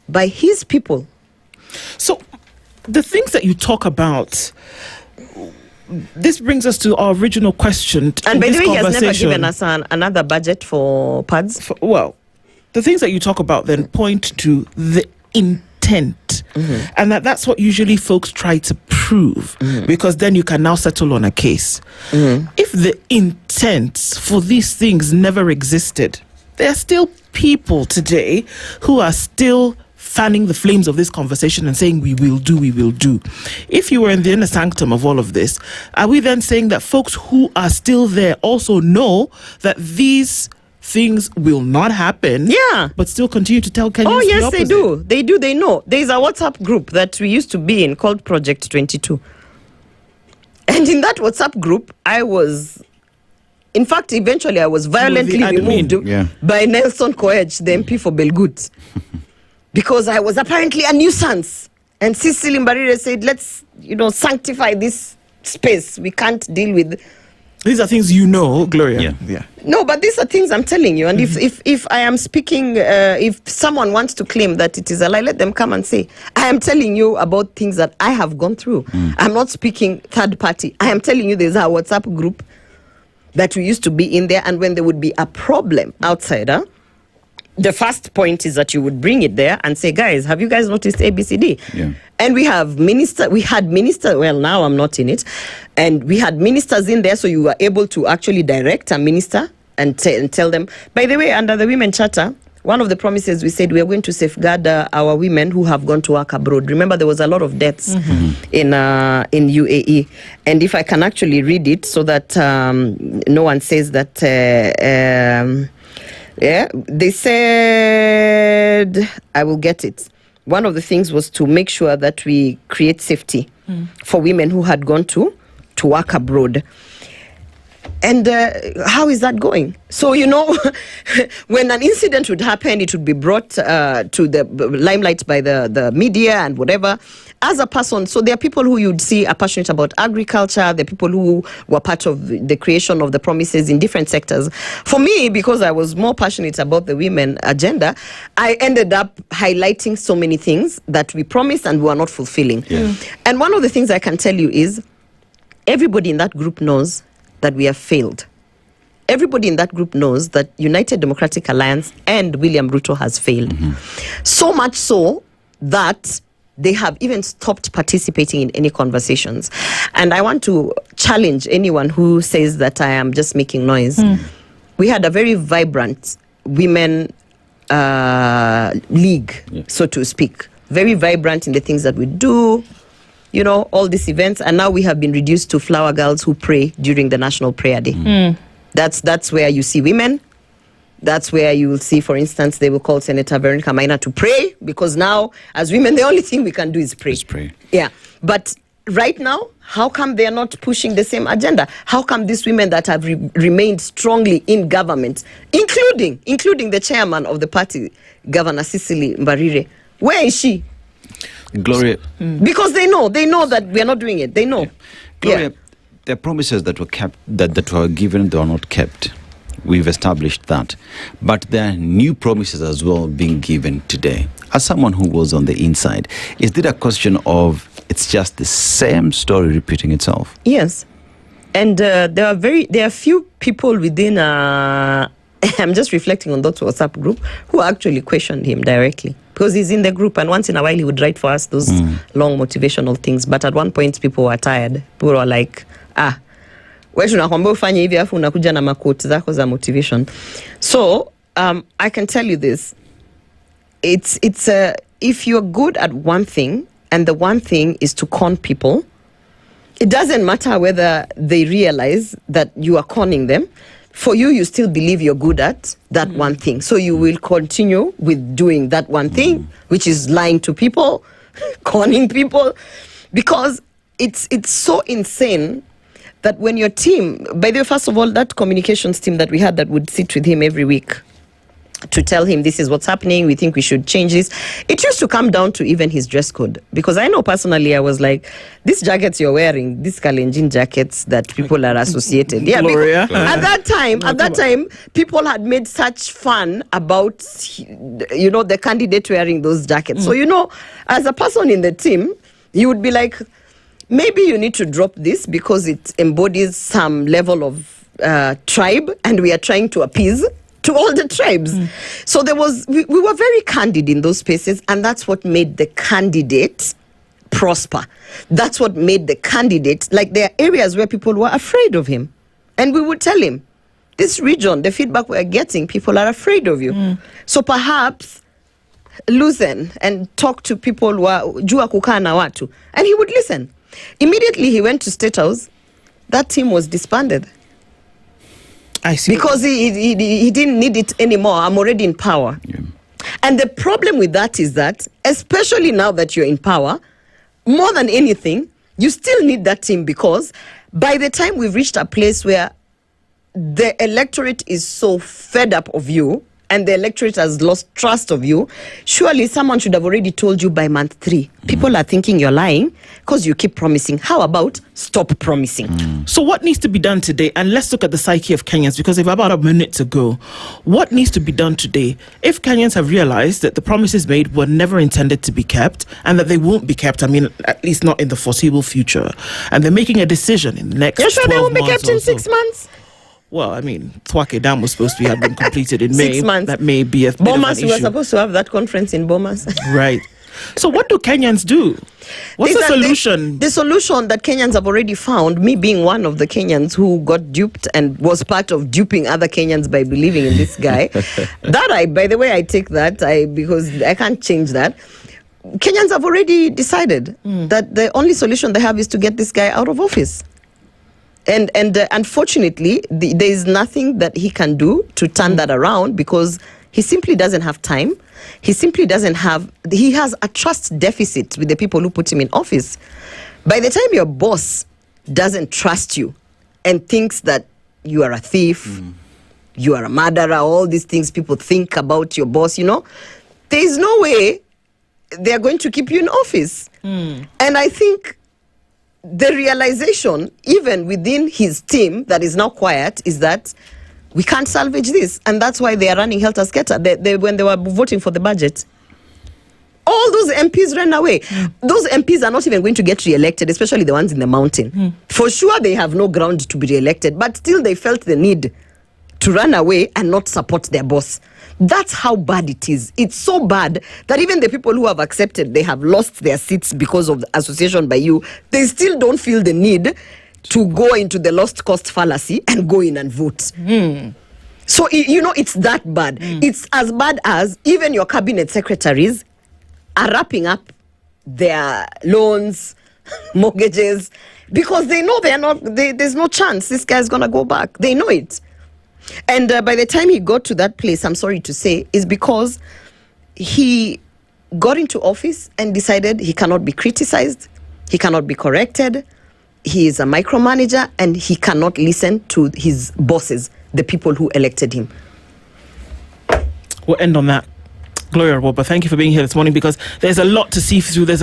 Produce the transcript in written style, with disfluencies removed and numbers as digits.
by his people. So the things that you talk about, this brings us to our original question. And by the way, he has never given us another budget for pads. Well, the things that you talk about then point to the intent. Mm-hmm. And that's what usually folks try to prove, because then you can now settle on a case. Mm-hmm. If the intent for these things never existed, there are still people today who are still fanning the flames of this conversation and saying, we will do. If you were in the inner sanctum of all of this, are we then saying that folks who are still there also know that these things will not happen, but still continue to tell Kenyans? Oh, yes, the they do. They know. There's a WhatsApp group that we used to be in called Project 22. And in that WhatsApp group, eventually I was violently removed by Nelson Koech, the MP for Belgut, because I was apparently a nuisance. And Cecily Mbarire said, let's, sanctify this space. We can't deal with... These are things Gloria. Yeah. No, but these are things I'm telling you. And if I am speaking, if someone wants to claim that it is a lie, let them come and say, I am telling you about things that I have gone through. I'm not speaking third party. I am telling you there's a WhatsApp group that we used to be in there. And when there would be a problem outside, the first point is that you would bring it there and say, guys, have you guys noticed ABCD? Yeah. And we had minister, well, now I'm not in it. And we had ministers in there, so you were able to actually direct a minister and tell them. By the way, under the Women Charter, one of the promises we said we are going to safeguard our women who have gone to work abroad. Remember, there was a lot of deaths in UAE. And if I can actually read it so that no one says that... they said, I will get it. One of the things was to make sure that we create safety for women who had gone to work abroad. And how is that going? So, when an incident would happen, it would be brought to the limelight by the media and whatever. As a person, so there are people who you'd see are passionate about agriculture. There are people who were part of the creation of the promises in different sectors. For me, because I was more passionate about the women agenda, I ended up highlighting so many things that we promised and we are not fulfilling. Yeah. And one of the things I can tell you is everybody in that group knows that we have failed. Everybody in that group knows that United Democratic Alliance and William Ruto has failed. So much so that they have even stopped participating in any conversations. And I want to challenge anyone who says that I am just making noise. We had a very vibrant women league, so to speak. Very vibrant in the things that we do, all these events. And now we have been reduced to flower girls who pray during the National Prayer Day. That's where you see women. That's where you will see, for instance, they will call Senator Veronica Maina to pray, because now, as women, the only thing we can do is pray. Just pray. Yeah. But right now, how come they are not pushing the same agenda? How come these women that have remained strongly in government, including the chairman of the party, Governor Cecily Mbarire, where is she? Gloria. Because they know that we are not doing it. They know. Yeah. Gloria, there are promises that were kept, that were given, they are not kept. We've established that. But there are new promises as well being given today. As someone who was on the inside, is it a question of it's just the same story repeating itself? Yes. And there are few people within, I'm just reflecting on that WhatsApp group, who actually questioned him directly. Because he's in the group, and once in a while he would write for us those long motivational things. But at one point people were tired. People were like, wewe tunakwambia ufanye hivi afu unakuja na makoti zako za motivation. So I can tell you this, it's if you're good at one thing and the one thing is to con people, it doesn't matter whether they realize that you are conning them. For you still believe you're good at that one thing, so you will continue with doing that one thing, which is lying to people, conning people, because it's so insane that when your team, by the way, first of all, that communications team that we had that would sit with him every week, to tell him this is what's happening. We think we should change this. It used to come down to even his dress code, because I know personally I was like, these jackets you're wearing, these Kalenjin jackets that people are associated. Yeah, Gloria. at that time, people had made such fun about, the candidate wearing those jackets. So, as a person in the team, you would be like, maybe you need to drop this because it embodies some level of tribe, and we are trying to appease to all the tribes. So we were very candid in those spaces, and that's what made the candidate prosper. That's what made the candidate, like, there are areas where people were afraid of him, and we would tell him, this region, the feedback we're getting, people are afraid of you. So perhaps loosen and talk to people who are jua kukaa na watu, and he would listen. Immediately he went to State House, that team was disbanded. I see. Because he didn't need it anymore. I'm already in power. Yeah. And the problem with that is that, especially now that you're in power, more than anything, you still need that team, because by the time we've reached a place where the electorate is so fed up of you and the electorate has lost trust of you, surely someone should have already told you by month 3. People are thinking you're lying because you keep promising. How about stop promising? So what needs to be done today? And let's look at the psyche of Kenyans, because we've about a minute to go. What needs to be done today if Kenyans have realized that the promises made were never intended to be kept, and that they won't be kept, at least not in the foreseeable future, and they're making a decision in the next 12 months? You're sure they won't be kept in 6 months? Well, Twake Dam was supposed to have been completed in May. 6 months. That may be a bit Bomas, of an we were issue. supposed to have that conference in Bomas. Right. So what do Kenyans do? What's the solution? The solution that Kenyans have already found, me being one of the Kenyans who got duped and was part of duping other Kenyans by believing in this guy. By the way, I take that because I can't change that. Kenyans have already decided that the only solution they have is to get this guy out of office. And unfortunately, there is nothing that he can do to turn that around, because he simply doesn't have time. He has a trust deficit with the people who put him in office. By the time your boss doesn't trust you and thinks that you are a thief, you are a murderer, all these things people think about your boss, there is no way they're going to keep you in office. And I think the realization, even within his team that is now quiet, is that we can't salvage this. And that's why they are running helter-skelter. When they were voting for the budget, all those MPs ran away. Those MPs are not even going to get re-elected, especially the ones in the mountain. For sure, they have no ground to be re-elected, but still they felt the need to run away and not support their boss. That's how bad it is. It's so bad that even the people who have accepted, they have lost their seats because of the association by you, they still don't feel the need to go into the lost cost fallacy and go in and vote. So, it's that bad. It's as bad as even your cabinet secretaries are wrapping up their loans, mortgages, because they know there's no chance this guy's going to go back. They know it. And by the time he got to that place, I'm sorry to say, is because he got into office and decided he cannot be criticized, he cannot be corrected, he is a micromanager, and he cannot listen to his bosses, the people who elected him. We'll end on that. Gloria Orwoba, thank you for being here this morning, because there's a lot to see through. There's